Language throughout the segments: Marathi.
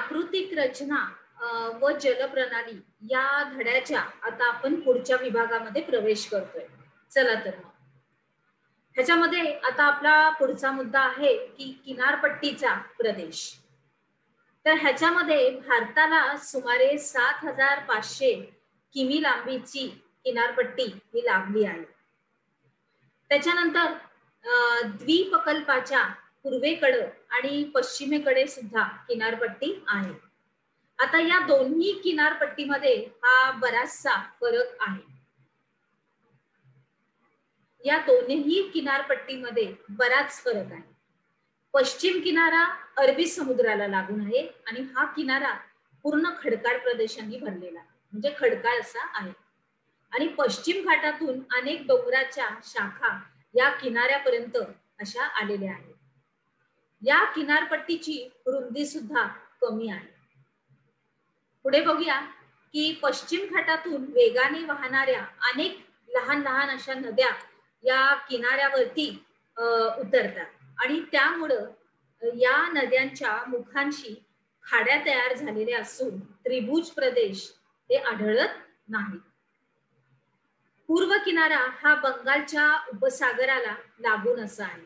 प्राकृतिक रचना व जलप्रणाली या धड्याच्या आता आपण पुढच्या विभागामध्ये प्रवेश करतोय. चला तर मग ह्याच्यामध्ये आता आपला पुढचा मुद्दा आहे की किनारपट्टीचा प्रदेश. तर ह्याच्यामध्ये भारताला सुमारे 7500 किमी लांबीची किनारपट्टी ही लाभली आहे. त्याच्यानंतर द्वीपकल्पाच्या पूर्वेकडे आणि पश्चिमेकडे सुद्धा किनारपट्टी आहे. आता या दोन्ही किनारपट्टीमध्ये हा बराचसा फरक आहे. या दोन्ही किनारपट्टीमध्ये बराच फरक आहे. पश्चिम किनारा अरबी समुद्राला लागून आहे आणि हा किनारा पूर्ण खडकाळ प्रदेशांनी भरलेला आहे, म्हणजे खडकाळ असा आहे. आणि पश्चिम घाटातून अनेक डोंगराच्या शाखा या किनाऱ्यापर्यंत अशा आलेल्या आहेत. या किनारपट्टीची रुंदी सुद्धा कमी आहे. पुढे बघूया की पश्चिम घाटातून वेगाने वाहणाऱ्या अनेक लहान लहान अशा नद्या या किनाऱ्यावरती उतरतात आणि त्यामुळं या नद्यांच्या मुखांशी खाड्या तयार झालेल्या असून त्रिभुज प्रदेश हे आढळत नाही. पूर्व किनारा हा बंगालच्या उपसागराला लागून असा आहे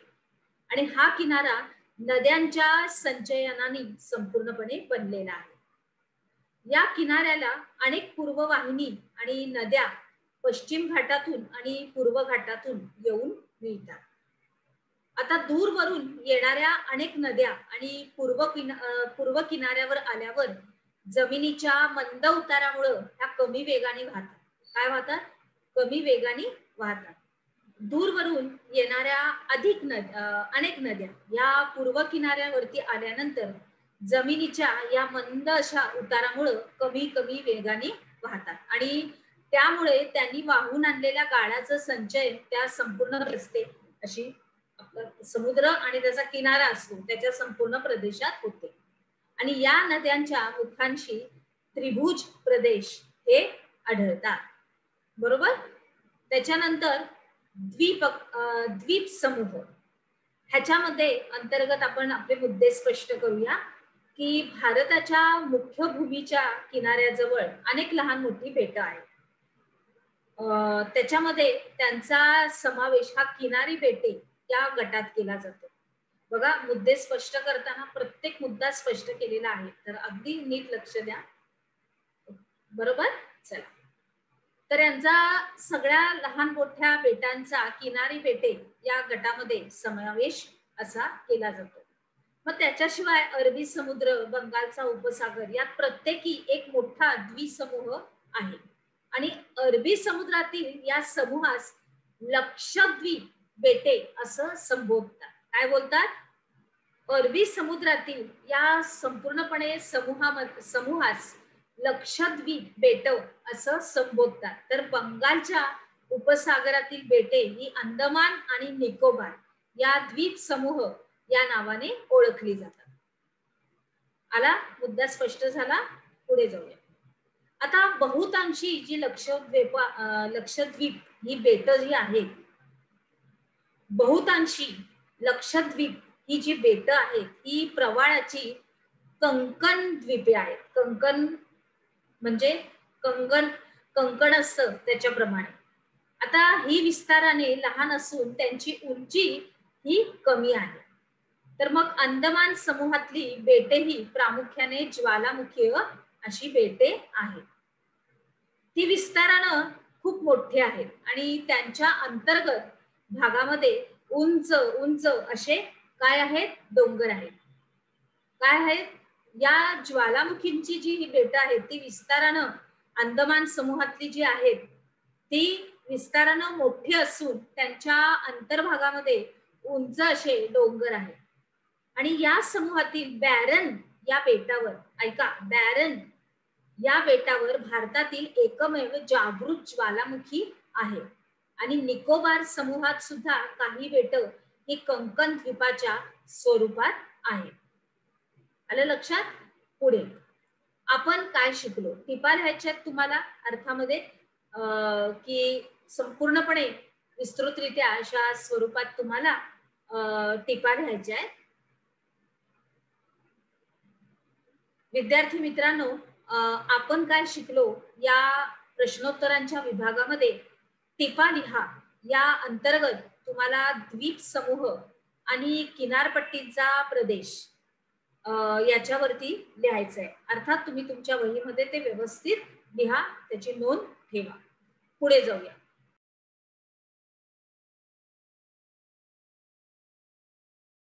आणि हा किनारा नद्यांच्या संचयनाने संपूर्णपणे बनलेला आहे. या किनाऱ्याला अनेक पूर्ववाहिनी आणि नद्या पश्चिम घाटातून आणि पूर्व घाटातून येऊन मिळतात. आता दूरवरून येणाऱ्या अनेक नद्या आणि पूर्व किनाऱ्यावर आल्यावर जमिनीच्या मंद उतारामुळे ह्या कमी वेगाने वाहतात. काय वाहतात? कमी वेगाने वाहतात. दूरवरून येणाऱ्या अनेक नद्या या पूर्व किनाऱ्यावरती आल्यानंतर जमिनीच्या या मंद अशा उतारामुळे कमी वेगाने वाहतात आणि त्यामुळे त्यांनी वाहून आणलेल्या गाळाचं संचय त्या संपूर्ण रस्ते अशी समुद्र आणि त्याचा किनारा असतो त्याच्या संपूर्ण प्रदेशात होते आणि या नद्यांच्या मुखांशी त्रिभुज प्रदेश हे आढळतात. बरोबर. त्याच्यानंतर द्वीप समूह ह्याच्यामध्ये अंतर्गत आपण आपले मुद्दे स्पष्ट करूया की भारताच्या मुख्य भूमीच्या किनाऱ्याजवळ अनेक लहान मोठी बेटं आहेत. त्याच्यामध्ये त्यांचा समावेश हा किनारी बेटे या गटात केला जातो. बघा, मुद्दे स्पष्ट करताना प्रत्येक मुद्दा स्पष्ट केलेला आहे, तर अगदी नीट लक्ष द्या. बरोबर. चला, तर यांचा सगळ्या लहान मोठ्या बेटांचा किनारी बेटे या गटामध्ये समावेश असा केला जातो. मग त्याच्याशिवाय अरबी समुद्र, बंगालचा उपसागर यात प्रत्येकी एक मोठा द्वीपसमूह आहे आणि अरबी समुद्रातील या समूहास लक्षद्वीप बेटे असं संबोधतात. काय बोलतात? अरबी समुद्रातील या संपूर्णपणे समूहास लक्षद्वीप बेट असं संबोधतात. तर बंगालच्या उपसागरातील बेटे ही अंदमान आणि निकोबार या द्वीप समूह या नावाने ओळखली जातात. आला मुद्दा स्पष्ट झाला. पुढे जाऊया. आता बहुतांशी जी लक्षद्वीप ही बेट जी आहेत, बहुतांशी लक्षद्वीप ही जी बेट आहेत ही प्रवाळाची कंकण द्वीपे आहेत. कंकण म्हणजे कंकण असतं त्याच्याप्रमाणे. आता ही विस्ताराने लहान असून त्यांची उंची ही कमी आहे. तर मग अंदमान समूहातली बेटे ही प्रामुख्याने ज्वालामुखीय अशी बेटे आहेत. ती विस्तारानं खूप मोठी आहेत आणि त्यांच्या अंतर्गत भागामध्ये उंच उंच असे काय आहेत? डोंगर आहेत. काय आहेत? या ज्वालामुखींची जी बेट आहेत ती विस्तारानं अंदमान समूहातली जी आहेत ती विस्तारानं मोठी असून त्यांच्या अंतर्भागामध्ये उंच असे डोंगर आहेत. आणि या समूहातील बॅरन या बेटावर, ऐका, बॅरन या बेटावर भारतातील एकमेव जागृत ज्वालामुखी आहे. आणि निकोबार समूहात सुद्धा काही बेट ही कंकण द्वीपाच्या स्वरूपात आहेत. आलं लक्षात? पुढे आपण काय शिकलो? टिपा लिहायच्या तुम्हाला अर्थामध्ये की संपूर्णपणे विस्तृतरित्या अशा स्वरूपात तुम्हाला टिपा लिहायच्या आहेत. विद्यार्थी मित्रांनो, आपण काय शिकलो या प्रश्नोत्तरांच्या विभागामध्ये टिपा लिहा या अंतर्गत तुम्हाला द्वीप समूह आणि किनारपट्टीचा प्रदेश याच्यावरती लिहायचं आहे. अर्थात तुम्ही तुमच्या वहीमध्ये ते व्यवस्थित लिहा, त्याची नोंद ठेवा. पुढे जाऊया.